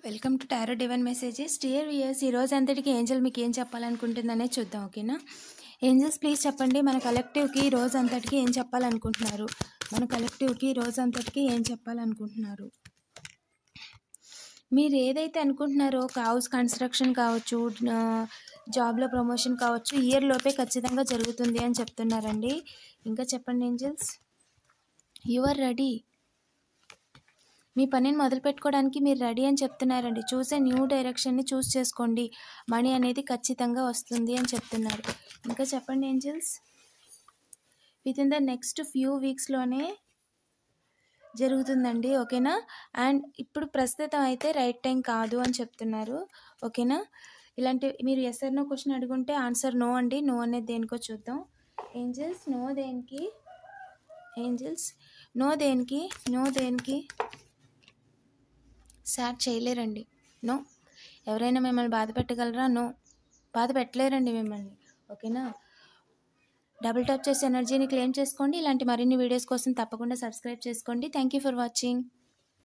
Welcome to tarot divine messages dear viewers. ఈ రోజు అంతటికి ఏంజల్ మీకు ఏం చెప్పాలనుకుంటుందనే చూద్దాం. ఓకేనా ఏంజల్స్, ప్లీజ్ చెప్పండి మన కలెక్టివ్కి ఈ రోజు అంతటికి ఏం చెప్పాలనుకుంటున్నారు. మన కలెక్టివ్కి ఈ రోజు అంతటికి ఏం చెప్పాలనుకుంటున్నారు. మీరు ఏదైతే అనుకుంటున్నారో హౌస్ కన్స్ట్రక్షన్ కావచ్చు, జాబ్లో ప్రమోషన్ కావచ్చు, ఇయర్ లోపే ఖచ్చితంగా జరుగుతుంది అని చెప్తున్నారండి. ఇంకా చెప్పండి ఏంజల్స్. You are ready. మీ పనిని మొదలు పెట్టుకోవడానికి మీరు రెడీ అని చెప్తున్నారండి. చూసే న్యూ డైరెక్షన్ని చూస్ చేసుకోండి. మనీ అనేది ఖచ్చితంగా వస్తుంది అని చెప్తున్నారు. ఇంకా చెప్పండి angels. Within the next few వీక్స్లోనే జరుగుతుందండి. ఓకేనా. అండ్ ఇప్పుడు ప్రస్తుతం అయితే రైట్ టైం కాదు అని చెప్తున్నారు. ఓకేనా. ఇలాంటి మీరు ఎస్ ఆర్ నో క్వశ్చన్ అడుగుంటే ఆన్సర్ నో అండి. నో అనేది దేనికో చూద్దాం. ఏంజల్స్ నో దేనికి, ఏంజల్స్ నో దేనికి, నో దేనికి సార్ చేయలేరండి. నో. ఎవరైనా మిమ్మల్ని బాధ పెట్టగలరా? నో, బాధ పెట్టలేరండి మిమ్మల్ని. ఓకేనా. డబుల్ టాప్ చేసి ఎనర్జీని క్లెయిమ్ చేసుకోండి. ఇలాంటి మరిన్ని వీడియోస్ కోసం తప్పకుండా సబ్స్క్రైబ్ చేసుకోండి. Thank you for watching.